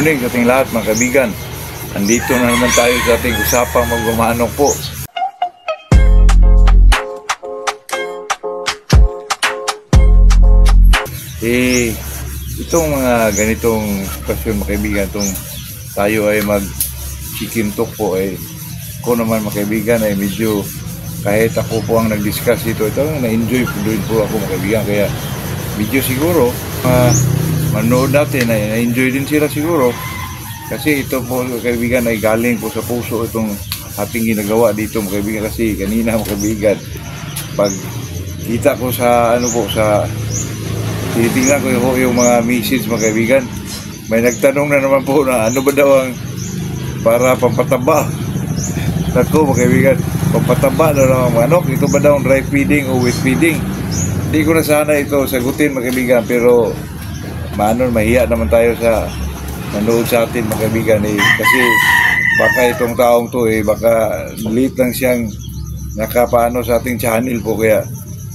morning sa ating lahat mga kaibigan. Andito na naman tayo sa ating usapang magmamanok po. Itong mga ganitong sitwasyon mga kaibigan, itong tayo ay mag chicken talk po ako naman mga kaibigan ay medyo kahit ako po ang nag-discuss ito na-enjoy po ako mga kaibigan, kaya medyo siguro manood natin ay na-enjoy din sila siguro kasi ito po mga kaibigan ay galing po sa puso itong ating ginagawa dito mga kaibigan. Kasi kanina mga kaibigan pag kita ko sa sa tinitingnan ko yung mga message mga kaibigan, may nagtanong na naman po na ano ba daw ang para pampataba. Ako mga kaibigan, pampataba na lang ang manok, ito ba daw dry feeding o wet feeding? Hindi ko na sana ito sagutin mga kaibigan, pero mahiya naman tayo sa nanood sa atin mga kaibigan kasi baka itong taong to baka late lang siyang nakapaano sa ating channel po, kaya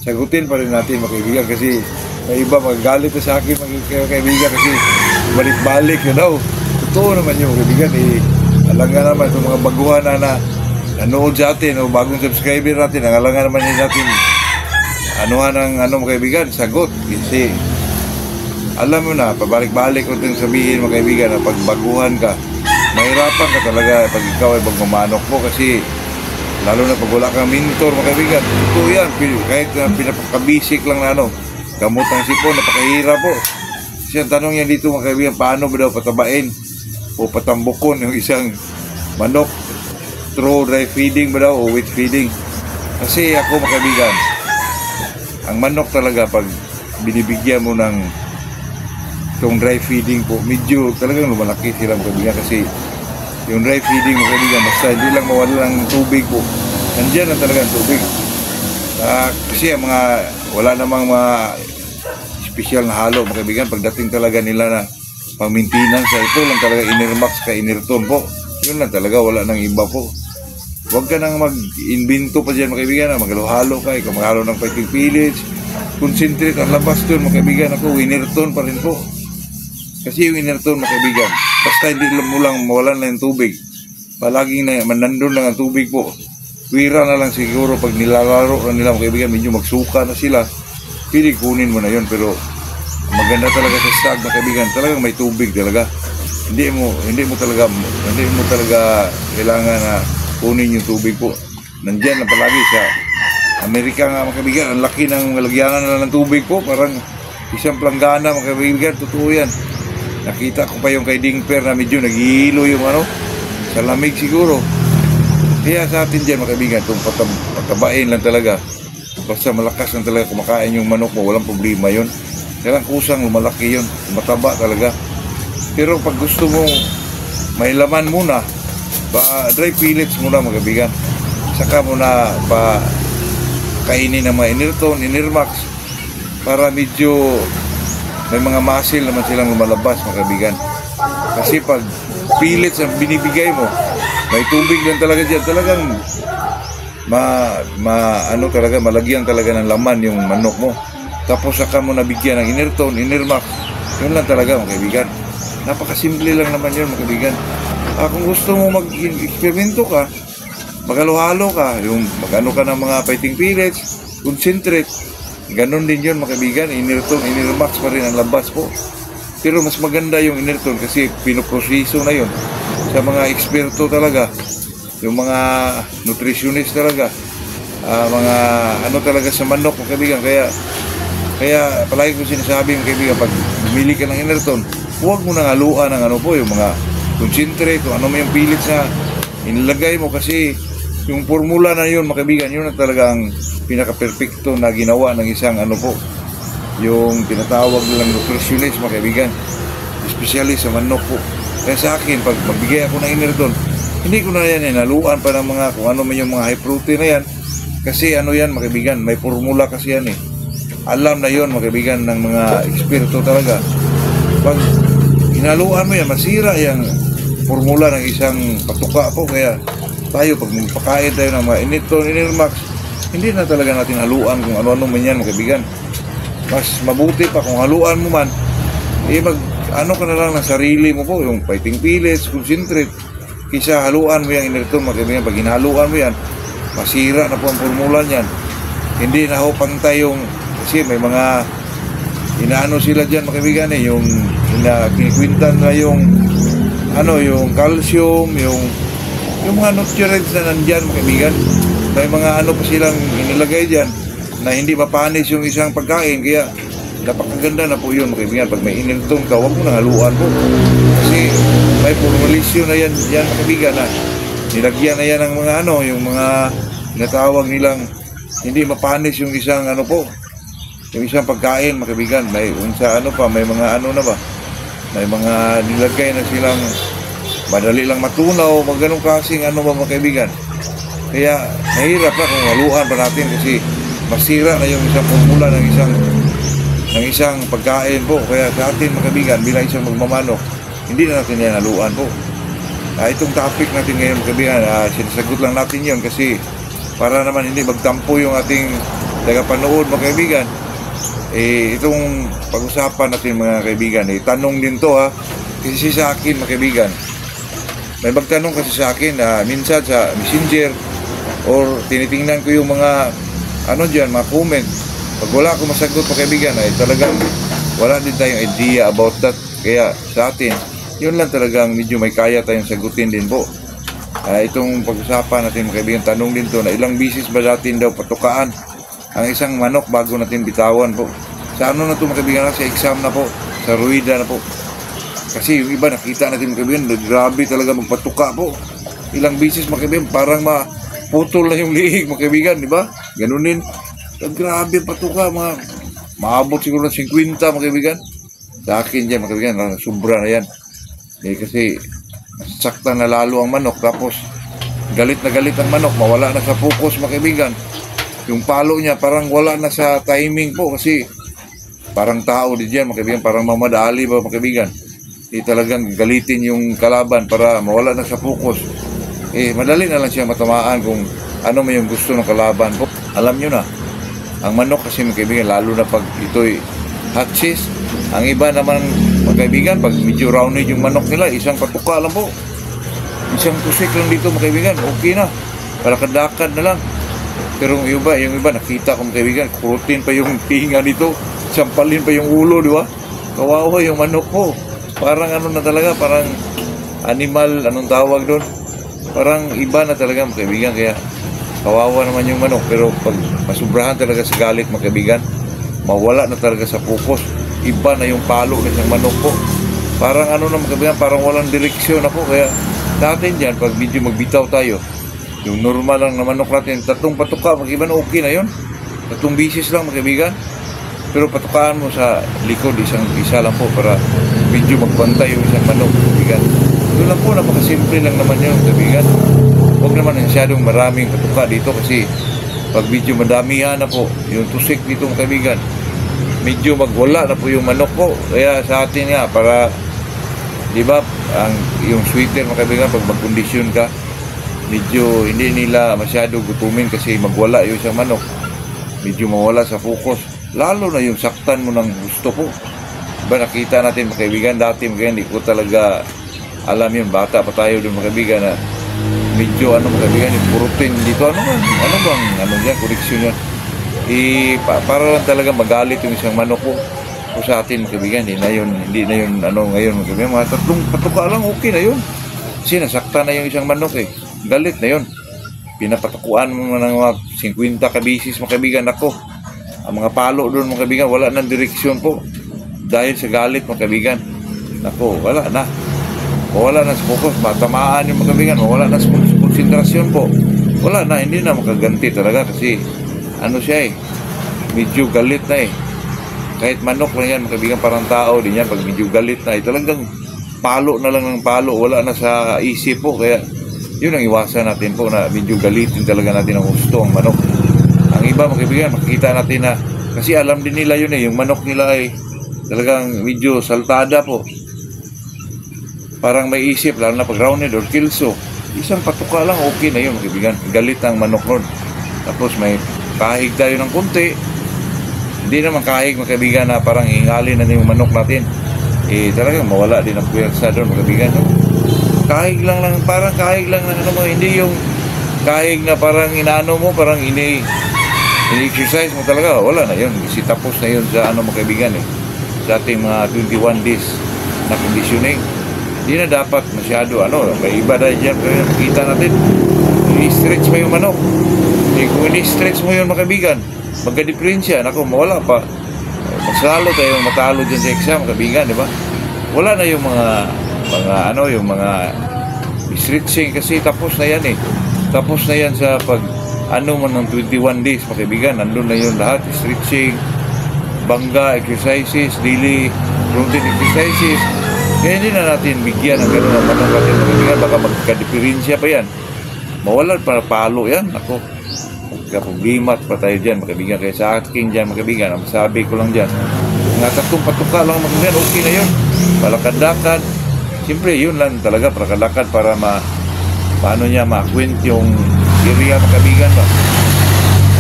sagutin pa rin natin mga kaibigan kasi may iba magagalit sa akin mga kaibigan kasi balik-balik na daw. Totoo naman yung mga kaibigan alangan naman itong mga baguhan na nanood sa atin o bagong subscriber natin, ang alangan naman natin anuhan ng mga kaibigan, sagot kasi alam mo na, pabalik-balik ko itong sabihin mga kaibigan na pag baguhan ka, mahirapan ka talaga pag ikaw ay magmamanok mo kasi lalo na pag wala kang mentor mga kaibigan. Ito yan, kahit pinapakabisik lang na gamot ng sipon, napakahirap po. Kasi ang tanong yan dito mga kaibigan, paano ba daw patabain o patambukon yung isang manok? Through dry feeding ba daw o wet feeding? Kasi ako mga kaibigan, ang manok talaga pag binibigyan mo ng itong dry feeding po, medyo talagang lumalaki sila mga kaibigan kasi yung dry feeding mga kaibigan, basta hindi lang mawala ng tubig po, nandiyan na talaga ang tubig. Kasi ang wala namang mga special na halo mga kaibigan, pagdating talaga nila na pang-maintenance ito lang talaga Inirmax ka Inirton po, yun lang talaga, wala nang iba po. Huwag ka nang mag-invento pa dyan mga kaibigan, maghalo-halo ka, ikaw maghalo ng fighting pellets, concentrate ang labas doon mga kaibigan. Ako Inirton pa rin po kasi yung Inirton mga kaibigan, basta hindi mo lang mawalan na yung tubig, palaging na nandun lang ang tubig po, wira na lang siguro pag nilalaro na nila mga kaibigan, medyo magsuka na sila, pili kunin mo na yun. Pero maganda talaga sa stag mga kaibigan, talagang may tubig talaga, hindi mo talaga kailangan na kunin yung tubig po, nandyan na palagi sa Amerika nga mga kaibigan, ang laki ng lagyanan na ng tubig po, parang isang planggana mga kaibigan, totoo yan. Nakita ko pa yung kay Dingper na medyo naghihilo yung sa lamig siguro. Kaya sa atin dyan mga kaibigan, itong patabain lang talaga, basta malakas lang talaga kumakain yung manok mo, walang problema yun. Kailang kusang lumalaki yun, mataba talaga. Pero pag gusto mo may laman muna, dry pellets muna mga kaibigan, saka muna kainin ng mga Inirton, Inirmax para medyo may mga muscle naman silang lumalabas mga kaibigan. Kasi pag pellets ang binibigay mo, may tubig lang talaga dyan, talagang talaga malagyan talaga ng laman yung manok mo. Tapos saka mo nabigyan ng Inirton, Inirmax, yun lang talaga mga kaibigan. Napakasimple lang naman yun mga kaibigan. Kung gusto mo mag-eksperimento ka, maghalo-halo ka, yung mag-ano ka ng mga fighting pellets, concentrate, ganun din yun mga kaibigan. Inirton, Inirmax pa rin ang labas po. Pero mas maganda yung Inirton kasi pinoproseso na yun sa mga eksperto talaga, yung mga nutritionist talaga, mga talaga sa manok mga kaibigan. Kaya palagi ko sinasabi mga kaibigan, pag bumili ka ng Inirton, huwag mo nang haluan ng yung mga concentrate o mo yung pellets na inilagay mo, kasi yung formula na yun mga kaibigan, yun na talaga ang pinaka-perfecto na ginawa ng isang yung tinatawag nilang nutritionist mga kaibigan, especially sa manok po. Kaya sa akin, pag magbigay ako ng Inirton, hindi ko na yan haluan pa ng mga kung ano man yung mga high protein na yan, kasi yan mga kaibigan, may formula kasi yan alam na yun mga kaibigan ng mga eksperto talaga. Pag hinaluan mo yan, masira yung formula ng isang patuka po. Kaya tayo, pag magpakain tayo ng mga Inirton, Inirmax, hindi na talaga natin haluan kung ano-ano man yan mga kaibigan. Mas mabuti pa kung haluan mo man, ano ka na lang ng sarili mo po, yung fighting pellets, concentrate, kisa haluan mo yung inirton mga kaibigan. Pag hinaluan mo yan, masira na po ang formula niyan. Hindi na ho pantay yung, kasi may mga inaano sila dyan mga kaibigan yung kinikwintan na yung ano, yung calcium, yung mga nutrients na nandyan mga kaibigan. May mga ano pa silang inilagay dyan na hindi mapanis yung isang pagkain, kaya napakaganda na po yun mga kaibigan. Pag may iniltong ka, huwag mo nang haluan po, kasi may formalisyon na yan mga kaibigan, na nilagyan na yan ng mga ano, yung mga natawag nilang hindi mapanis yung isang ano po, yung isang pagkain mga kaibigan. May unsa ano pa, may mga ano na ba, may mga nilagay na silang madali lang matunaw, mga ganong klaseng ano ba mga kaibigan. Kaya mahirap na kung haluan pa natin, kasi masira na yung isang formula ng isang pagkain po. Kaya sa atin mga kaibigan, bilang isang magmamanok, hindi na natin yan haluan po. Itong topic natin ngayon mga kaibigan, sinasagot lang natin yon kasi para naman hindi magtampo yung ating tagapanood mga kaibigan. Itong pag-usapan natin mga kaibigan, tanong din to kasi sa akin mga kaibigan, may magtanong kasi sa akin minsan sa messenger, or tinitingnan ko yung mga ano dyan, mga comment. Pag wala akong masagot mga kaibigan, ay talagang wala din tayong idea about that. Kaya sa atin, yun lang talagang medyo may kaya tayong sagutin din po. Itong pag-usapan natin mga kaibigan, tanong din to na ilang bisis ba natin daw patukaan ang isang manok bago natin bitawan po. Sa ano na ito mga kaibigan, sa exam na po, sa ruida na po. Kasi yung iba nakita natin mga kaibigan, grabe talaga magpatuka po. Ilang bisis mga kaibigan, parang maputol na yung liig mga kaibigan, di ba? Ganunin. Grabe patuka, maabot siguro ng 50 mga kaibigan. Sa akin dyan mga kaibigan, sobra na yan. Kasi sakta na lalo ang manok, tapos galit na galit ang manok, mawala na sa focus mga kaibigan. Yung palo niya parang wala na sa timing po, kasi parang tao din dyan mga kaibigan, parang mamadali ba mga kaibigan. Talagang galitin yung kalaban para mawala na sa focus. Madali na lang siya matamaan kung ano may yung gusto ng kalaban po. Alam nyo na, ang manok kasi mga kaibigan, lalo na pag ito'y hatches, ang iba naman mga kaibigan, pag medyo rounded yung manok nila, isang patuka lang po, isang tusik lang dito mga kaibigan, okay na, para kadakad na lang. Pero yung iba nakita ko mga kaibigan, kurutin pa yung tinga dito, sampalin pa yung ulo, di ba? Kawawa yung manok po. Parang ano na talaga, parang animal, anong tawag doon? Parang iba na talaga mga kaibigan, kaya kawawa naman yung manok. Pero pag masubrahan talaga sa galit mga kaibigan, mawala na talaga sa focus. Iba na yung palo ng isang manok po. Parang ano na mga kaibigan, parang walang direksyon na po. Kaya sa atin dyan, pag medyo magbitaw tayo, yung normal lang na manok natin, 3 patuka mga kaibigan, okay na yun. 3 bisis lang mga kaibigan. Pero patukaan mo sa likod, isa lang po, para medyo magbantay yung isang manok mga kaibigan. Ito lang po, napakasimple lang naman yun kaibigan. Huwag naman masyadong maraming patuka dito, kasi pag medyo madamihan na po yung tusik dito mga kaibigan, medyo magwala na po yung manok po. Kaya sa atin nga, para di ba, yung sweeter mga kaibigan, pag magkondisyon ka, medyo hindi nila masyado gutumin, kasi magwala yung isang manok, medyo mawala sa focus, lalo na yung saktan mo ng gusto po. Diba, nakita natin mga kaibigan, dati mga kaibigan, hindi ko talaga alam yun, bata pa tayo doon mga kaibigan, na medyo mga kaibigan, yung purutin dito, ano yan, koneksyon yan. Para lang talaga magalit yung isang manok po. O sa atin mga kaibigan, hindi na yun ngayon mga kaibigan, mga 3 patuka lang, okay na yun. Kasi nasakta na yung isang manok galit na yun. Pinapatukuan mo ng mga 50 kabisis mga kaibigan, ako, ang mga palo doon mga kaibigan, wala nang direksyon po. Dahil sa galit mga kaibigan, ako, wala na sa focus, matamaan yung mga kaibigan, wala na sa konsentrasyon po, wala na, hindi na makaganti talaga, kasi ano siya medyo galit na kahit manok lang yan mga kaibigan, parang tao din yan, pag medyo galit na talagang palo na lang ng palo, wala na sa isip po. Kaya yun ang iwasan natin po, na medyo galitin talaga natin ang gusto ang manok. Ang iba mga kaibigan, makikita natin na, kasi alam din nila yun yung manok nila talagang medyo saltada po, parang may isip, lalo na pag rounded or kilso, isang patuka lang, okay na yun mga kaibigan, galit ang manok nun. Tapos may kahig tayo ng konti, hindi naman kahig mga kaibigan na parang ingalin na yung manok natin, talagang mawala din ang puwersa doon, mga kaibigan, no? Kahig lang, parang kahig lang ng ano mo, hindi yung kahig na parang inaano mo, parang ini-exercise mo talaga, wala na yun. Kasi tapos na yun sa ano, mga kaibigan, sa ating mga 21 days na conditioning. Hindi na dapat masyado, may iba dahil dyan, kaya makita natin, i-stretch mo yung manok. Kung i-stretch mo yun, mga kaibigan, magka-diferensya, mawala pa. Mas lalo tayong matalo dyan sa exam, mga kaibigan, di ba? Wala na yung mga stretching kasi tapos na yan Tapos na yan sa man ng 21 days, mga kaibigan. Nandun na yun lahat. Stretching, bangga, exercises, daily routine exercises. Kaya hindi na natin bigyan ng gano'n ang manong natin, mga kaibigan. Baka magka-diferensya pa yan. Mawalan para palo yan. Magka-problema pa tayo dyan, mga kaibigan. Kaya sa akin dyan, mga kaibigan, ang sabi ko lang dyan, nga tatlong patuka lang, mga kaibigan, okay na yun. Palakad-lakad. Siyempre, yun lang talaga, palakad-lakad para ma-acquaint yung area, mga kaibigan ba.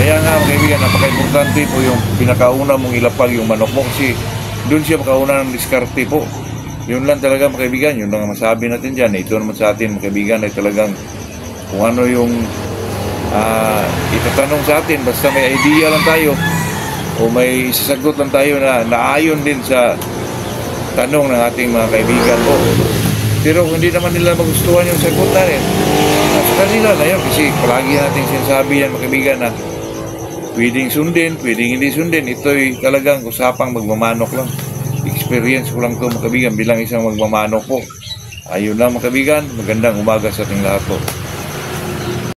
Kaya nga, mga kaibigan, napaka-importante po yung pinakauna mong ilapag yung manok mo kasi doon siya makauna ng diskarte po. Yun lang talaga, mga kaibigan, yun lang masabi natin dyan. Ito naman sa atin, mga kaibigan, ay talagang kung ano yung itatanong sa atin, basta may idea lang tayo o may isasagot lang tayo na naayon din sa tanong ng ating mga kaibigan po. Pero kung hindi naman nila magustuhan yung sagot natin, sa kanila na yun. Kasi palagi natin sinasabi yan, mga kaibigan, na pwedeng sundin, pwedeng hindi sundin. Ito'y talagang usapang magmamanok lang. Experience ko lang ito, mga kaibigan, bilang isang magmamanok po. Ayun lang, mga kaibigan. Magandang umaga sa ating lahat po.